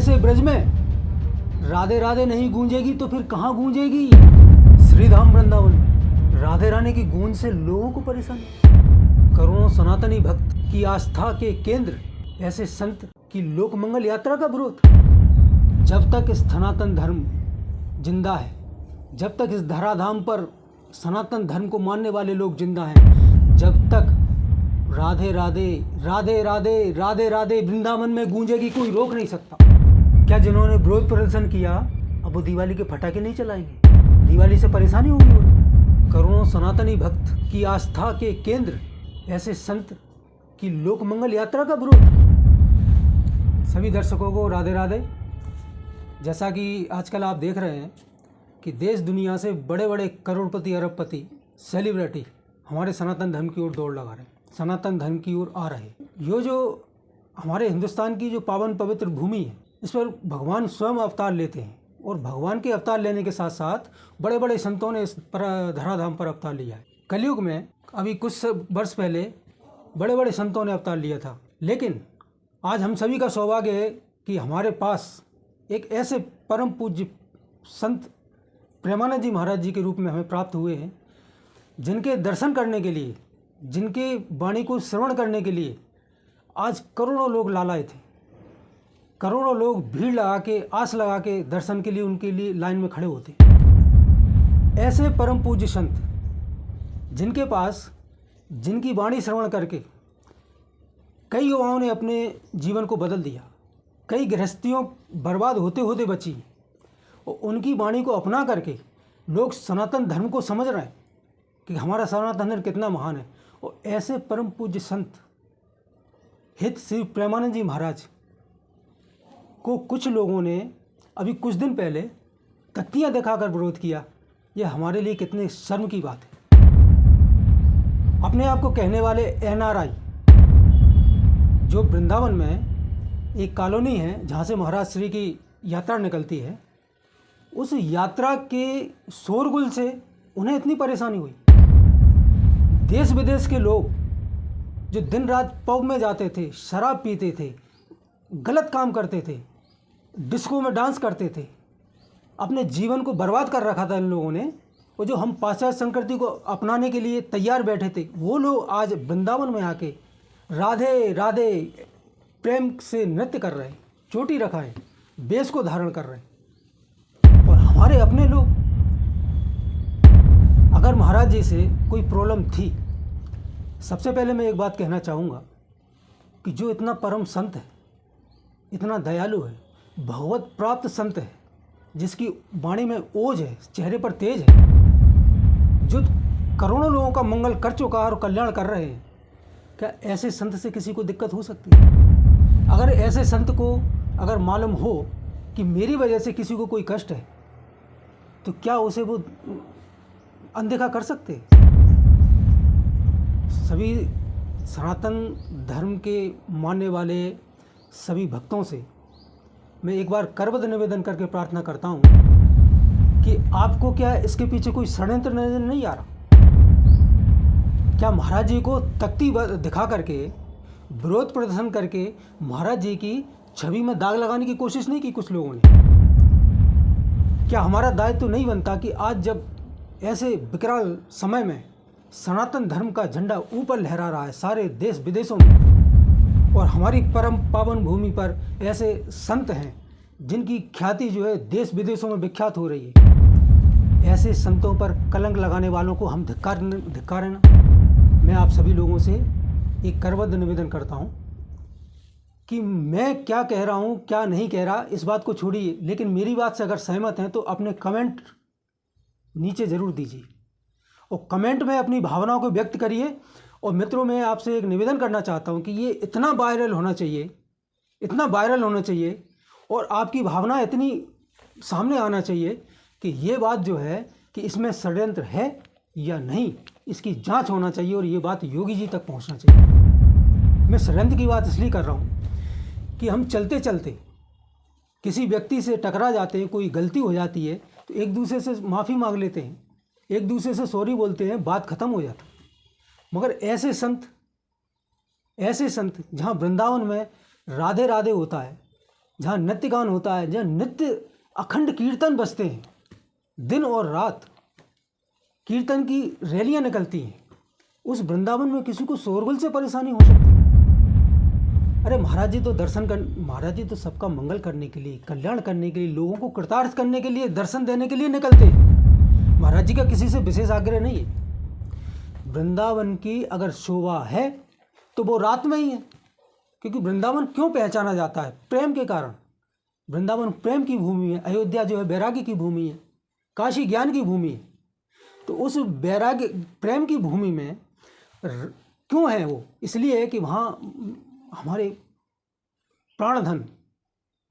ऐसे ब्रज में राधे राधे नहीं गूंजेगी तो फिर कहाँ गूंजेगी? श्रीधाम वृंदावन में राधे रानी की गूंज से लोगों को परेशानी। करोड़ों सनातनी भक्त की आस्था के केंद्र ऐसे संत की लोक मंगल यात्रा का विरोध। जब तक इस सनातन धर्म जिंदा है, जब तक इस धराधाम पर सनातन धर्म को मानने वाले लोग जिंदा हैं, जब तक राधे राधे राधे राधे राधे राधे वृंदावन में गूंजेगी, कोई रोक नहीं सकता। क्या जिन्होंने विरोध प्रदर्शन किया अब वो दिवाली के पटाखे नहीं चलाएंगे? दिवाली से परेशानी होगी उन्हें। करोड़ों सनातनी भक्त की आस्था के केंद्र ऐसे संत की लोक मंगल यात्रा का विरोध। सभी दर्शकों को राधे राधे। जैसा कि आजकल आप देख रहे हैं कि देश दुनिया से बड़े बड़े करोड़पति अरबपति सेलिब्रिटी हमारे सनातन धर्म की ओर दौड़ लगा रहे हैं, सनातन धर्म की ओर आ रहे हैं। ये जो हमारे हिंदुस्तान की जो पावन पवित्र भूमि है, इस पर भगवान स्वयं अवतार लेते हैं और भगवान के अवतार लेने के साथ साथ बड़े बड़े संतों ने इस पर धराधाम पर अवतार लिया है। कलयुग में अभी कुछ वर्ष पहले बड़े बड़े संतों ने अवतार लिया था, लेकिन आज हम सभी का सौभाग्य है कि हमारे पास एक ऐसे परम पूज्य संत प्रेमानंद जी महाराज जी के रूप में हमें प्राप्त हुए हैं, जिनके दर्शन करने के लिए, जिनके वाणी को श्रवण करने के लिए आज करोड़ों लोग लालायित थे। करोड़ों लोग भीड़ लगा के, आस लगा के दर्शन के लिए उनके लिए लाइन में खड़े होते। ऐसे परम पूज्य संत जिनके पास, जिनकी वाणी श्रवण करके कई युवाओं ने अपने जीवन को बदल दिया, कई गृहस्थियों बर्बाद होते होते बची, और उनकी वाणी को अपना करके लोग सनातन धर्म को समझ रहे हैं कि हमारा सनातन धर्म कितना महान है। और ऐसे परम पूज्य संत हित श्री प्रेमानंद जी महाराज को कुछ लोगों ने अभी कुछ दिन पहले तख्तियाँ दिखाकर विरोध किया। यह हमारे लिए कितने शर्म की बात है। अपने आप को कहने वाले NRI जो वृंदावन में एक कॉलोनी है जहाँ से महाराज श्री की यात्रा निकलती है, उस यात्रा के शोरगुल से उन्हें इतनी परेशानी हुई। देश विदेश के लोग जो दिन रात पब में जाते थे, शराब पीते थे, गलत काम करते थे, डिस्को में डांस करते थे, अपने जीवन को बर्बाद कर रखा था इन लोगों ने, और जो हम पाश्चात्य संस्कृति को अपनाने के लिए तैयार बैठे थे, वो लोग आज वृंदावन में आके राधे राधे प्रेम से नृत्य कर रहे हैं, चोटी रखाएं, वेश को धारण कर रहे हैं। और हमारे अपने लोग, अगर महाराज जी से कोई प्रॉब्लम थी, सबसे पहले मैं एक बात कहना चाहूँगा कि जो इतना परम संत है, इतना दयालु है, भगवत प्राप्त संत है, जिसकी वाणी में ओज है, चेहरे पर तेज है, जो करोड़ों लोगों का मंगल कर चुका है और कल्याण कर रहे हैं, क्या ऐसे संत से किसी को दिक्कत हो सकती है? अगर ऐसे संत को अगर मालूम हो कि मेरी वजह से किसी को कोई कष्ट है, तो क्या उसे वो अनदेखा कर सकते? सभी सनातन धर्म के मानने वाले सभी भक्तों से मैं एक बार करबद्ध निवेदन करके प्रार्थना करता हूँ कि आपको क्या इसके पीछे कोई षड्यंत्र नजर नहीं आ रहा? क्या महाराज जी को तख्ती दिखा करके, विरोध प्रदर्शन करके महाराज जी की छवि में दाग लगाने की कोशिश नहीं की कुछ लोगों ने? क्या हमारा दायित्व तो नहीं बनता कि आज जब ऐसे विकराल समय में सनातन धर्म का झंडा ऊपर लहरा रहा है सारे देश विदेशों में, और हमारी परम पावन भूमि पर ऐसे संत हैं जिनकी ख्याति जो है देश विदेशों में विख्यात हो रही है, ऐसे संतों पर कलंक लगाने वालों को हम धिक्कारें ना। मैं आप सभी लोगों से एक करबद्ध निवेदन करता हूँ कि मैं क्या कह रहा हूँ, क्या नहीं कह रहा, इस बात को छोड़िए, लेकिन मेरी बात से अगर सहमत हैं तो अपने कमेंट नीचे ज़रूर दीजिए और कमेंट में अपनी भावनाओं को व्यक्त करिए। और मित्रों, मैं आपसे एक निवेदन करना चाहता हूं कि ये इतना वायरल होना चाहिए, इतना वायरल होना चाहिए, और आपकी भावना इतनी सामने आना चाहिए कि ये बात जो है कि इसमें षड्यंत्र है या नहीं, इसकी जांच होना चाहिए और ये बात योगी जी तक पहुंचना चाहिए। मैं षड्यंत्र की बात इसलिए कर रहा हूं कि हम चलते चलते किसी व्यक्ति से टकरा जाते हैं, कोई गलती हो जाती है तो एक दूसरे से माफ़ी मांग लेते हैं, एक दूसरे से सॉरी बोलते हैं, बात ख़त्म हो जाती है। मगर ऐसे संत जहाँ वृंदावन में राधे राधे होता है, जहाँ नृत्य गान होता है, जहाँ नित्य अखंड कीर्तन बजते हैं, दिन और रात कीर्तन की रैलियाँ निकलती हैं, उस वृंदावन में किसी को शोरगुल से परेशानी हो सकती है? अरे महाराज जी तो महाराज जी तो सबका मंगल करने के लिए, कल्याण करने के लिए, लोगों को कृतार्थ करने के लिए, दर्शन देने के लिए निकलते हैं। महाराज जी का किसी से विशेष आग्रह नहीं है। वृंदावन की अगर शोभा है तो वो रात में ही है, क्योंकि वृंदावन क्यों पहचाना जाता है? प्रेम के कारण। वृंदावन प्रेम की भूमि है, अयोध्या जो है वैराग्य की भूमि है, काशी ज्ञान की भूमि है। तो उस वैराग्य प्रेम की भूमि में क्यों है वो? इसलिए है कि वहाँ हमारे प्राणधन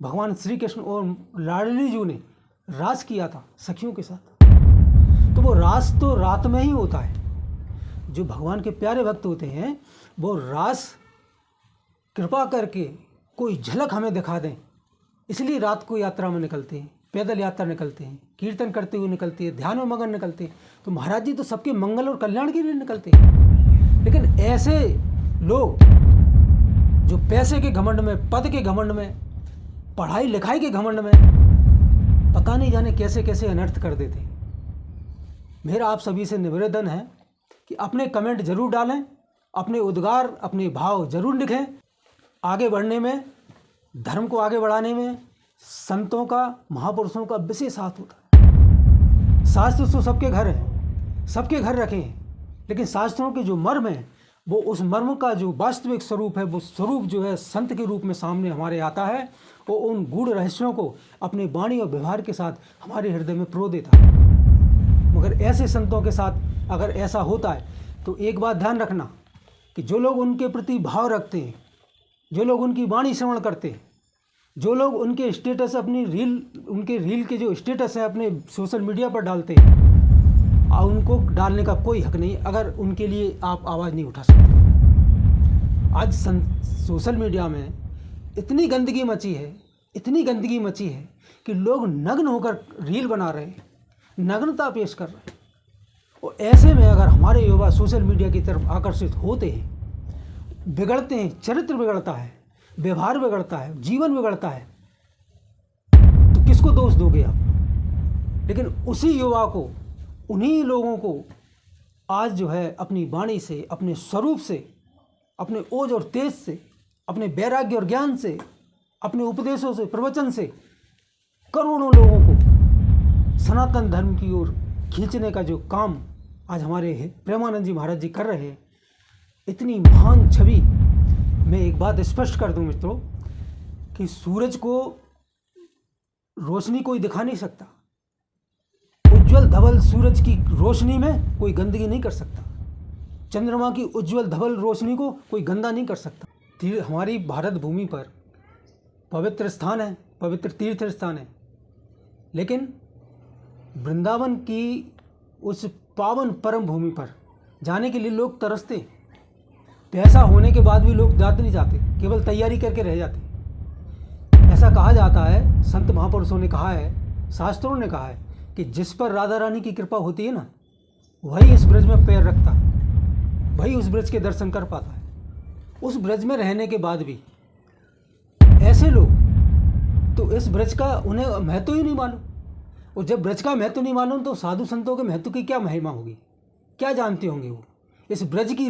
भगवान श्री कृष्ण और लाडली जी ने रास किया था सखियों के साथ। तो वो रास तो रात में ही होता है। जो भगवान के प्यारे भक्त होते हैं वो रास कृपा करके कोई झलक हमें दिखा दें, इसलिए रात को यात्रा में निकलते हैं, पैदल यात्रा निकलते हैं, कीर्तन करते हुए निकलते हैं, ध्यान में मगन निकलते हैं। तो महाराज जी तो सबके मंगल और कल्याण के लिए निकलते हैं। लेकिन ऐसे लोग जो पैसे के घमंड में, पद के घमंड में, पढ़ाई लिखाई के घमंड में पता नहीं जाने कैसे कैसे अनर्थ कर देते हैं। मेरा आप सभी से निवेदन है कि अपने कमेंट जरूर डालें, अपने उद्गार, अपने भाव जरूर लिखें। आगे बढ़ने में, धर्म को आगे बढ़ाने में संतों का, महापुरुषों का विशेष हाथ होता है। शास्त्र तो सबके घर हैं, सबके घर रखे हैं, लेकिन शास्त्रों के जो मर्म है वो उस मर्म का जो वास्तविक स्वरूप है, वो स्वरूप जो है संत के रूप में सामने हमारे आता है। वो उन गूढ़ रहस्यों को अपने वाणी और व्यवहार के साथ हमारे हृदय में प्रो देता है। मगर ऐसे संतों के साथ अगर ऐसा होता है तो एक बात ध्यान रखना कि जो लोग उनके प्रति भाव रखते हैं, जो लोग उनकी वाणी श्रवण करते हैं, जो लोग उनके स्टेटस, अपनी उनके रील के जो स्टेटस है अपने सोशल मीडिया पर डालते हैं, उनको डालने का कोई हक नहीं अगर उनके लिए आप आवाज़ नहीं उठा सकते। आज सोशल मीडिया में इतनी गंदगी मची है, इतनी गंदगी मची है कि लोग नग्न होकर रील बना रहे हैं, नग्नता पेश कर रहे हैं। और ऐसे में अगर हमारे युवा सोशल मीडिया की तरफ आकर्षित होते हैं, बिगड़ते हैं, चरित्र बिगड़ता है, व्यवहार बिगड़ता है, जीवन बिगड़ता है, तो किसको दोष दोगे आप? लेकिन उसी युवा को, उन्हीं लोगों को आज जो है अपनी वाणी से, अपने स्वरूप से, अपने ओज और तेज से, अपने वैराग्य और ज्ञान से, अपने उपदेशों से, प्रवचन से करोड़ों लोगों को सनातन धर्म की ओर खींचने का जो काम आज हमारे प्रेमानंद जी महाराज जी कर रहे हैं, इतनी महान छवि। मैं एक बात स्पष्ट कर दूं मित्रों कि सूरज को रोशनी कोई दिखा नहीं सकता। उज्जवल धवल सूरज की रोशनी में कोई गंदगी नहीं कर सकता। चंद्रमा की उज्जवल धवल रोशनी को कोई गंदा नहीं कर सकता। हमारी भारत भूमि पर पवित्र स्थान है, पवित्र तीर्थ स्थान है, लेकिन वृंदावन की उस पावन परम भूमि पर जाने के लिए लोग तरसते हैं। पैसा होने के बाद भी लोग जाते नहीं जाते, केवल तैयारी करके रह जाते। ऐसा कहा जाता है, संत महापुरुषों ने कहा है, शास्त्रों ने कहा है कि जिस पर राधा रानी की कृपा होती है ना, वही इस ब्रज में पैर रखता है, वही उस ब्रज के दर्शन कर पाता है। उस ब्रज में रहने के बाद भी ऐसे लोग तो इस ब्रज का उन्हें महत्व ही नहीं मालूम। और जब ब्रज का महत्व नहीं मालूम तो साधु संतों के महत्व की क्या महिमा होगी, क्या जानते होंगे वो? इस ब्रज की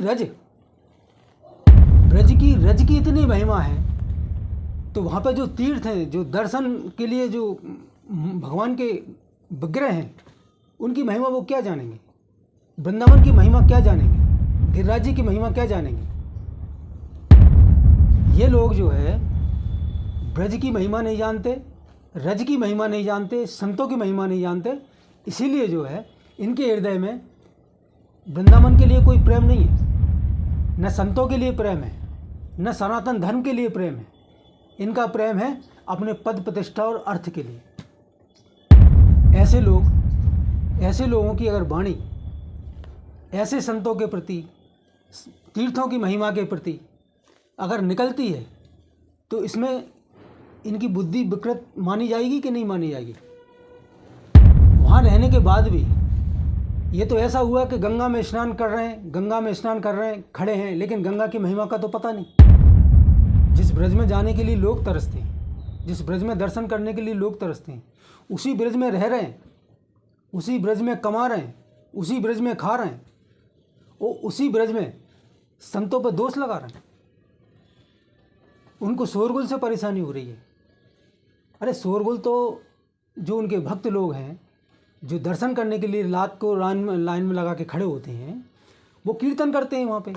रज की इतनी महिमा है, तो वहाँ पर जो तीर्थ हैं, जो दर्शन के लिए जो भगवान के विग्रह हैं, उनकी महिमा वो क्या जानेंगे? वृंदावन की महिमा क्या जानेंगे? गिरिराज जी की महिमा क्या जानेंगे? ये लोग जो है ब्रज की महिमा नहीं जानते, रज की महिमा नहीं जानते, संतों की महिमा नहीं जानते। इसीलिए जो है इनके हृदय में वृंदावन के लिए कोई प्रेम नहीं है, न संतों के लिए प्रेम है, न सनातन धर्म के लिए प्रेम है। इनका प्रेम है अपने पद प्रतिष्ठा और अर्थ के लिए। ऐसे लोगों की अगर वाणी ऐसे संतों के प्रति, तीर्थों की महिमा के प्रति अगर निकलती है तो इसमें इनकी बुद्धि विकृत मानी जाएगी कि नहीं मानी जाएगी? वहाँ रहने के बाद भी ये तो ऐसा हुआ कि गंगा में स्नान कर रहे हैं, खड़े हैं, लेकिन गंगा की महिमा का तो पता नहीं। जिस ब्रज में जाने के लिए लोग तरसते हैं, जिस ब्रज में दर्शन करने के लिए लोग तरसते हैं, उसी ब्रज में रह रहे हैं, उसी ब्रज में कमा रहे हैं, उसी ब्रज में खा रहे हैं, और उसी ब्रज में संतों पर दोष लगा रहे हैं। उनको शोरगुल से परेशानी हो रही है। अरे शोरगुल तो जो उनके भक्त लोग हैं, जो दर्शन करने के लिए रात को लाइन में लगा के खड़े होते हैं, वो कीर्तन करते हैं वहाँ पे,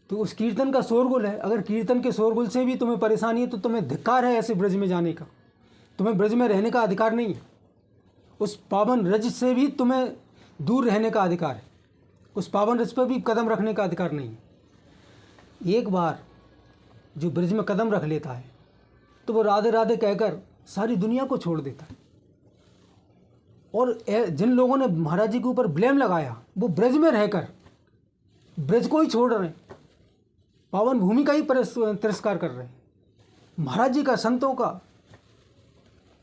तो उस कीर्तन का शोरगुल है। अगर कीर्तन के शोरगुल से भी तुम्हें परेशानी है तो तुम्हें धिक्कार है ऐसे ब्रज में जाने का, तुम्हें ब्रज में रहने का अधिकार नहीं है। उस पावन रज से भी तुम्हें दूर रहने का अधिकार है, उस पावन रज पर भी कदम रखने का अधिकार नहीं है। एक बार जो ब्रज में कदम रख लेता है तो वो राधे राधे कहकर सारी दुनिया को छोड़ देता है। और जिन लोगों ने महाराज जी के ऊपर ब्लेम लगाया, वो ब्रज में रहकर ब्रज को ही छोड़ रहे हैं, पावन भूमि का ही तिरस्कार कर रहे हैं, महाराज जी का, संतों का।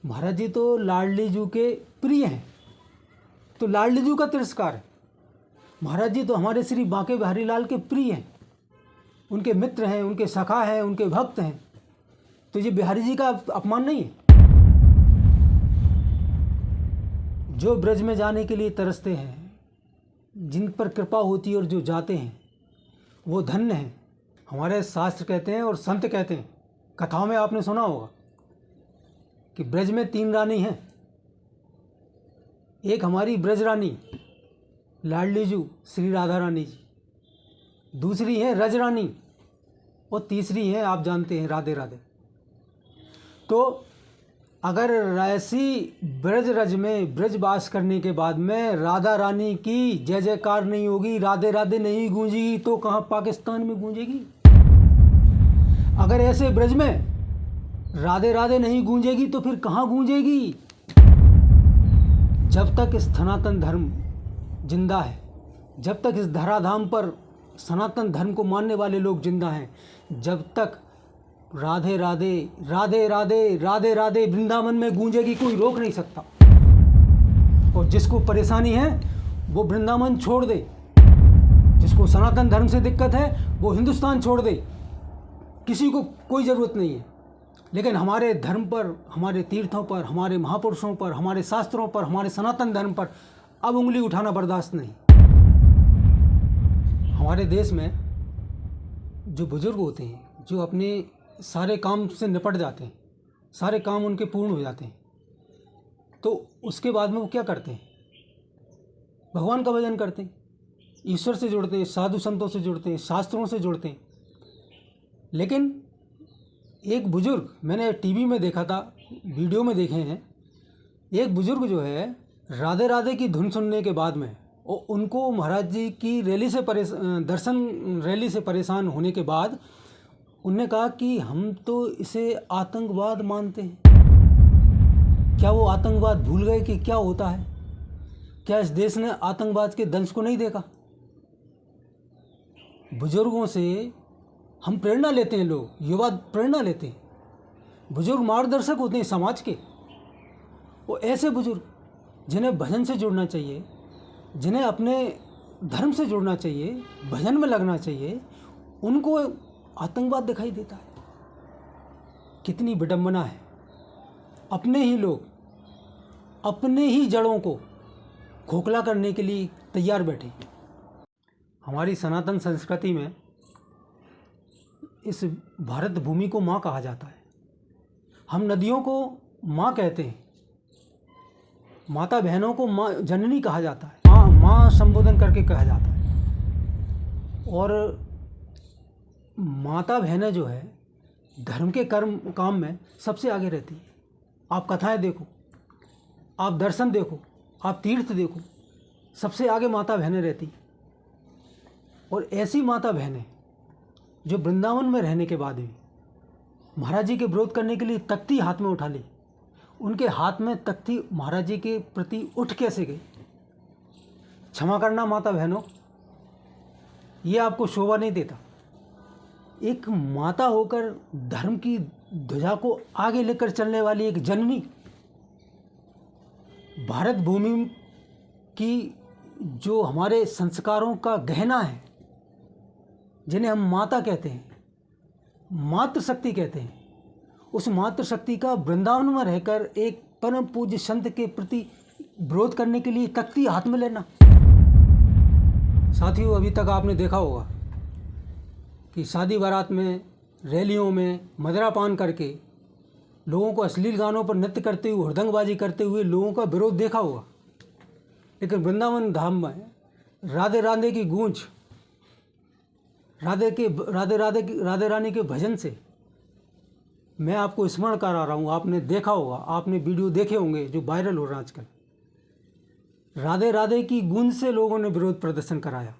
महाराज जी तो लाडली जू के प्रिय हैं, तो लाडली जू का तिरस्कार है। महाराज जी तो हमारे श्री बांके बिहारी लाल के प्रिय हैं, उनके मित्र हैं, उनके सखा हैं, उनके भक्त हैं, तो ये बिहारी जी का अपमान नहीं है। जो ब्रज में जाने के लिए तरसते हैं, जिन पर कृपा होती है और जो जाते हैं, वो धन्य हैं। हमारे शास्त्र कहते हैं और संत कहते हैं, कथाओं में आपने सुना होगा कि ब्रज में 3 रानी हैं। एक हमारी ब्रज रानी लाडली जू श्री राधा रानी जी, दूसरी है रज रानी, और तीसरी है आप जानते हैं राधे राधे। तो अगर ऐसी ब्रज रज में ब्रजवास करने के बाद में राधा रानी की जय जयकार नहीं होगी, राधे राधे नहीं गूंजेगी, तो कहाँ पाकिस्तान में गूंजेगी? अगर ऐसे ब्रज में राधे राधे नहीं गूंजेगी तो फिर कहाँ गूंजेगी? जब तक इस सनातन धर्म जिंदा है, जब तक इस धराधाम पर सनातन धर्म को मानने वाले लोग जिंदा हैं, जब तक राधे राधे राधे राधे राधे राधे वृंदावन में गूंजेगी, कोई रोक नहीं सकता। और जिसको परेशानी है वो वृंदावन छोड़ दे, जिसको सनातन धर्म से दिक्कत है वो हिंदुस्तान छोड़ दे, किसी को कोई ज़रूरत नहीं है। लेकिन हमारे धर्म पर, हमारे तीर्थों पर, हमारे महापुरुषों पर, हमारे शास्त्रों पर, हमारे सनातन धर्म पर अब उंगली उठाना बर्दाश्त नहीं। हमारे देश में जो बुजुर्ग होते हैं, जो अपने सारे काम से निपट जाते हैं, सारे काम उनके पूर्ण हो जाते हैं, तो उसके बाद में वो क्या करते हैं? भगवान का भजन करते हैं, ईश्वर से जुड़ते हैं, साधु संतों से जुड़ते हैं, शास्त्रों से जुड़ते हैं। लेकिन एक बुजुर्ग, मैंने टीवी में देखा था, वीडियो में देखे हैं, एक बुजुर्ग जो है राधे राधे की धुन सुनने के बाद में, और उनको महाराज जी की दर्शन रैली से परेशान होने के बाद उनने कहा कि हम तो इसे आतंकवाद मानते हैं। क्या वो आतंकवाद भूल गए कि क्या होता है? क्या इस देश ने आतंकवाद के दंश को नहीं देखा? बुजुर्गों से हम प्रेरणा लेते हैं, लोग, युवा प्रेरणा लेते हैं। बुजुर्ग मार्गदर्शक होते हैं समाज के। वो ऐसे बुजुर्ग जिन्हें भजन से जुड़ना चाहिए, जिन्हें अपने धर्म से जुड़ना चाहिए, भजन में लगना चाहिए, उनको आतंकवाद दिखाई देता है। कितनी विडंबना है। अपने ही लोग अपने ही जड़ों को खोखला करने के लिए तैयार बैठे। हमारी सनातन संस्कृति में इस भारत भूमि को माँ कहा जाता है। हम नदियों को माँ कहते हैं, माता बहनों को माँ जननी कहा जाता है, माँ संबोधन करके कहा जाता है। और माता बहनें जो है धर्म के काम में सबसे आगे रहती है। आप कथाएं देखो, आप दर्शन देखो, आप तीर्थ देखो, सबसे आगे माता बहनें रहती। और ऐसी माता बहनें जो वृंदावन में रहने के बाद भी महाराज जी के विरोध करने के लिए तख्ती हाथ में उठा ली, उनके हाथ में तख्ती महाराज जी के प्रति उठ कैसे गई? क्षमा करना माता बहनों, ये आपको शोभा नहीं देता। एक माता होकर धर्म की ध्वजा को आगे लेकर चलने वाली एक जननी, भारत भूमि की जो हमारे संस्कारों का गहना है, जिन्हें हम माता कहते हैं, मातृशक्ति कहते हैं, उस मातृशक्ति का वृंदावन में रहकर एक परम पूज्य संत के प्रति विरोध करने के लिए तख्ती हाथ में लेना। साथियों, अभी तक आपने देखा होगा कि शादी बारात में, रैलियों में मदिरापान करके लोगों को अश्लील गानों पर नृत्य करते हुए, हुड़दंगबाजी करते हुए लोगों का विरोध देखा होगा। लेकिन वृंदावन धाम में राधे राधे की गूंज, राधे रानी के भजन से मैं आपको स्मरण करा रहा हूँ। आपने देखा होगा, आपने वीडियो देखे होंगे जो वायरल हो रहा है आजकल। राधे राधे की गूंज से लोगों ने विरोध प्रदर्शन कराया,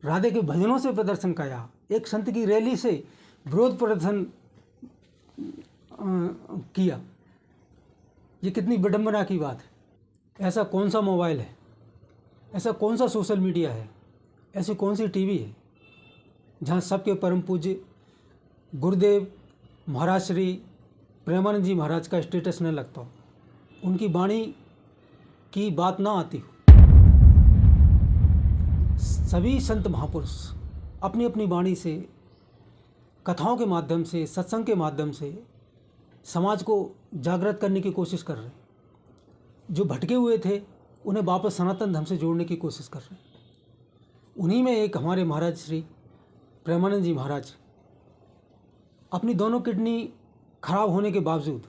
राधे के भजनों से प्रदर्शन कराया, एक संत की रैली से विरोध प्रदर्शन किया। ये कितनी विडंबना की बात है। ऐसा कौन सा मोबाइल है, ऐसा कौन सा सोशल मीडिया है, ऐसी कौन सी टीवी है जहाँ सबके परम पूज्य गुरुदेव महाराज श्री प्रेमानंद जी महाराज का स्टेटस न लगता हो, उनकी वाणी की बात ना आती हो। सभी संत महापुरुष अपनी अपनी वाणी से, कथाओं के माध्यम से, सत्संग के माध्यम से समाज को जागृत करने की कोशिश कर रहे हैं। जो भटके हुए थे उन्हें वापस सनातन धर्म से जोड़ने की कोशिश कर रहे हैं। उन्हीं में एक हमारे महाराज श्री प्रेमानंद जी महाराज अपनी दोनों किडनी खराब होने के बावजूद,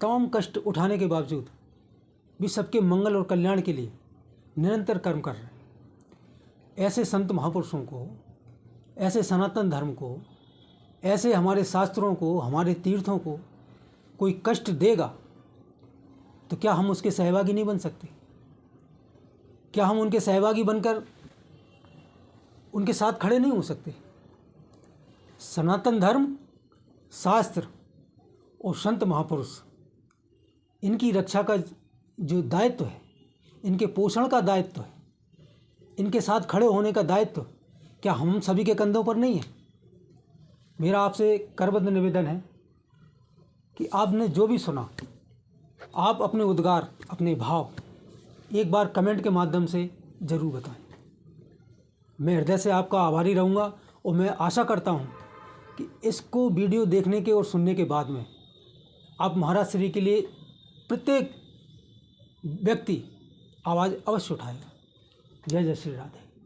तमाम कष्ट उठाने के बावजूद भी सबके मंगल और कल्याण के लिए निरंतर कर्म कर रहे हैं। ऐसे संत महापुरुषों को, ऐसे सनातन धर्म को, ऐसे हमारे शास्त्रों को, हमारे तीर्थों को कोई कष्ट देगा तो क्या हम उसके सहभागी नहीं बन सकते? क्या हम उनके सहभागी बनकर उनके साथ खड़े नहीं हो सकते? सनातन धर्म, शास्त्र और संत महापुरुष, इनकी रक्षा का जो दायित्व है, इनके पोषण का दायित्व है, इनके साथ खड़े होने का दायित्व क्या हम सभी के कंधों पर नहीं है? मेरा आपसे करबद्ध निवेदन है कि आपने जो भी सुना, आप अपने उद्गार, अपने भाव एक बार कमेंट के माध्यम से ज़रूर बताएं। मैं हृदय से आपका आभारी रहूँगा और मैं आशा करता हूँ कि इसको वीडियो देखने के और सुनने के बाद में आप महाराज श्री के लिए प्रत्येक व्यक्ति आवाज़ अवश्य उठाएगा। जय जय श्री राधे।